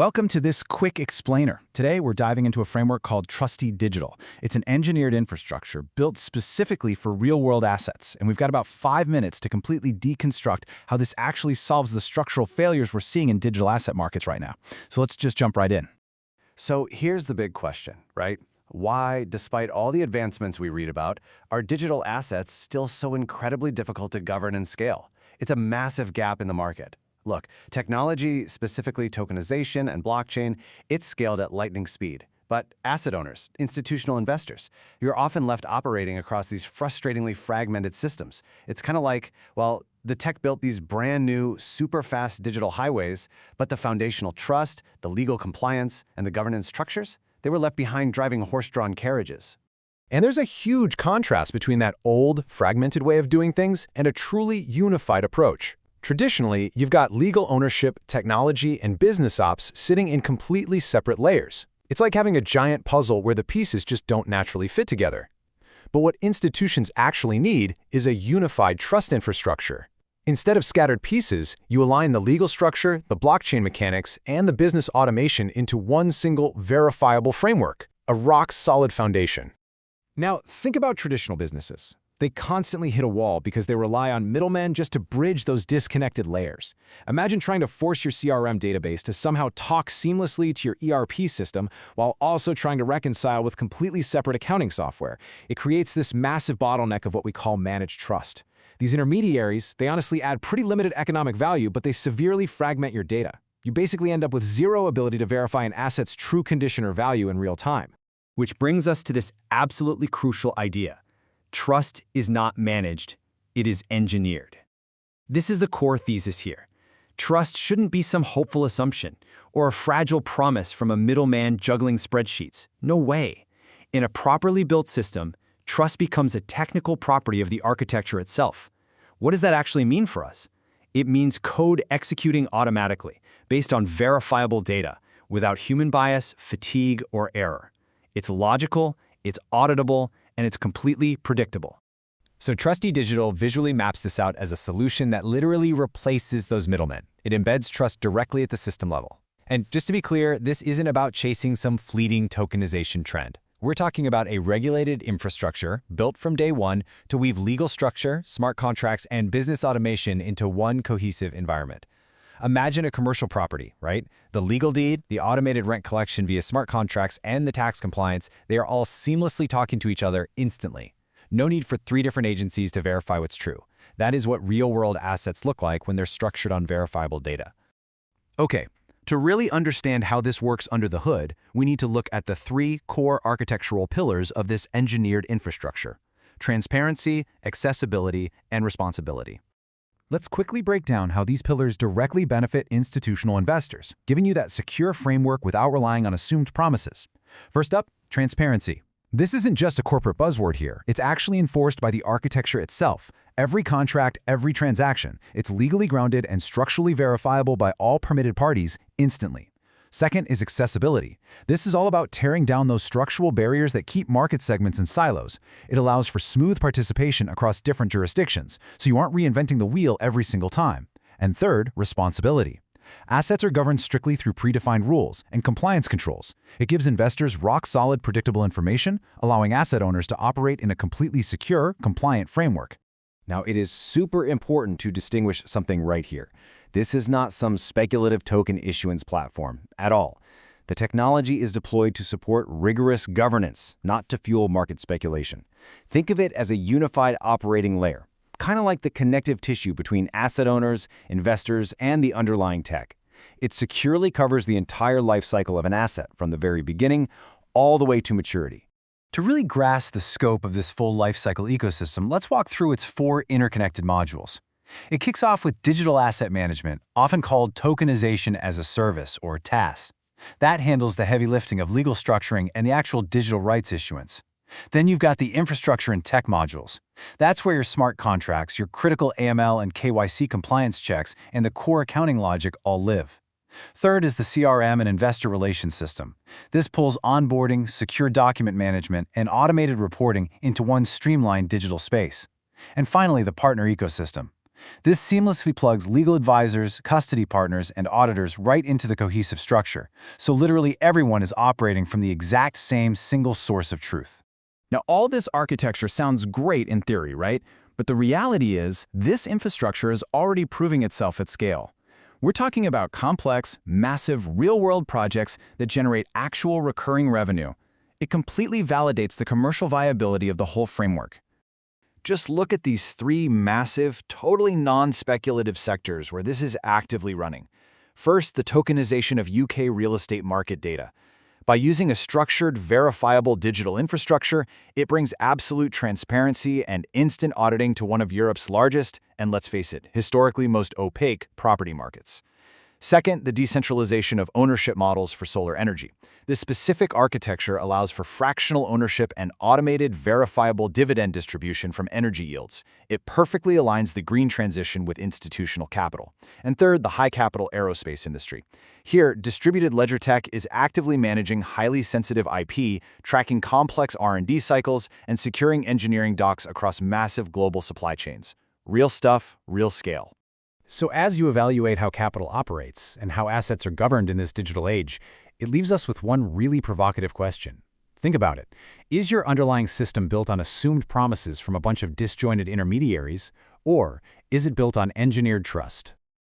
Welcome to this quick explainer. Today, we're diving into a framework called Trusty Digital. It's an engineered infrastructure built specifically for real-world assets, and we've got about 5 minutes to completely deconstruct how this actually solves the structural failures we're seeing in digital asset markets right now. So let's just jump right in. So here's the big question, right? Why, despite all the advancements we read about, are digital assets still so incredibly difficult to govern and scale? It's a massive gap in the market. Look, technology, specifically tokenization and blockchain, it's scaled at lightning speed. But asset owners, institutional investors, you're often left operating across these frustratingly fragmented systems. It's kind of like, well, the tech built these brand new, super fast digital highways, but the foundational trust, the legal compliance, and the governance structures, they were left behind driving horse-drawn carriages. And there's a huge contrast between that old, fragmented way of doing things and a truly unified approach. Traditionally, you've got legal ownership, technology, and business ops sitting in completely separate layers. It's like having a giant puzzle where the pieces just don't naturally fit together. But what institutions actually need is a unified trust infrastructure. Instead of scattered pieces, you align the legal structure, the blockchain mechanics, and the business automation into one single, verifiable framework, a rock-solid foundation. Now, think about traditional businesses. They constantly hit a wall because they rely on middlemen just to bridge those disconnected layers. Imagine trying to force your CRM database to somehow talk seamlessly to your ERP system while also trying to reconcile with completely separate accounting software. It creates this massive bottleneck of what we call managed trust. These intermediaries, they honestly add pretty limited economic value, but they severely fragment your data. You basically end up with zero ability to verify an asset's true condition or value in real time. Which brings us to this absolutely crucial idea. Trust is not managed, it is engineered. This is the core thesis here. Trust shouldn't be some hopeful assumption or a fragile promise from a middleman juggling spreadsheets. No way. In a properly built system, trust becomes a technical property of the architecture itself. What does that actually mean for us? It means code executing automatically, based on verifiable data, without human bias, fatigue, or error. It's logical, it's auditable, and it's completely predictable. So Trusty Digital visually maps this out as a solution that literally replaces those middlemen. It embeds trust directly at the system level. And just to be clear, this isn't about chasing some fleeting tokenization trend. We're talking about a regulated infrastructure built from day one to weave legal structure, smart contracts, and business automation into one cohesive environment. Imagine a commercial property, right? The legal deed, the automated rent collection via smart contracts, and the tax compliance, they are all seamlessly talking to each other instantly. No need for 3 different agencies to verify what's true. That is what real-world assets look like when they're structured on verifiable data. Okay, to really understand how this works under the hood, we need to look at the 3 core architectural pillars of this engineered infrastructure: transparency, accessibility, and responsibility. Let's quickly break down how these pillars directly benefit institutional investors, giving you that secure framework without relying on assumed promises. First up, transparency. This isn't just a corporate buzzword here. It's actually enforced by the architecture itself. Every contract, every transaction, it's legally grounded and structurally verifiable by all permitted parties instantly. Second is accessibility. This is all about tearing down those structural barriers that keep market segments in silos. It allows for smooth participation across different jurisdictions, so you aren't reinventing the wheel every single time. And third, responsibility. Assets are governed strictly through predefined rules and compliance controls. It gives investors rock-solid, predictable information, allowing asset owners to operate in a completely secure, compliant framework. Now, it is super important to distinguish something right here. This is not some speculative token issuance platform at all. The technology is deployed to support rigorous governance, not to fuel market speculation. Think of it as a unified operating layer, kind of like the connective tissue between asset owners, investors, and the underlying tech. It securely covers the entire life cycle of an asset, from the very beginning all the way to maturity. To really grasp the scope of this full lifecycle ecosystem, let's walk through its 4 interconnected modules. It kicks off with digital asset management, often called Tokenization-as-a-Service, or TaaS. That handles the heavy lifting of legal structuring and the actual digital rights issuance. Then you've got the infrastructure and tech modules. That's where your smart contracts, your critical AML and KYC compliance checks, and the core accounting logic all live. Third is the CRM and investor relations system. This pulls onboarding, secure document management, and automated reporting into one streamlined digital space. And finally, the partner ecosystem. This seamlessly plugs legal advisors, custody partners, and auditors right into the cohesive structure, so literally everyone is operating from the exact same single source of truth. Now, all this architecture sounds great in theory, right? But the reality is, this infrastructure is already proving itself at scale. We're talking about complex, massive, real-world projects that generate actual recurring revenue. It completely validates the commercial viability of the whole framework. Just look at these three massive, totally non-speculative sectors where this is actively running. First, the tokenization of UK real estate market data. By using a structured, verifiable digital infrastructure, it brings absolute transparency and instant auditing to one of Europe's largest, and let's face it, historically most opaque property markets. Second, the decentralization of ownership models for solar energy. This specific architecture allows for fractional ownership and automated, verifiable dividend distribution from energy yields. It perfectly aligns the green transition with institutional capital. And third, the high-capital aerospace industry. Here, distributed ledger tech is actively managing highly sensitive IP, tracking complex R&D cycles, and securing engineering docs across massive global supply chains. Real stuff, real scale. So as you evaluate how capital operates and how assets are governed in this digital age, it leaves us with one really provocative question. Think about it. Is your underlying system built on assumed promises from a bunch of disjointed intermediaries, or is it built on engineered trust?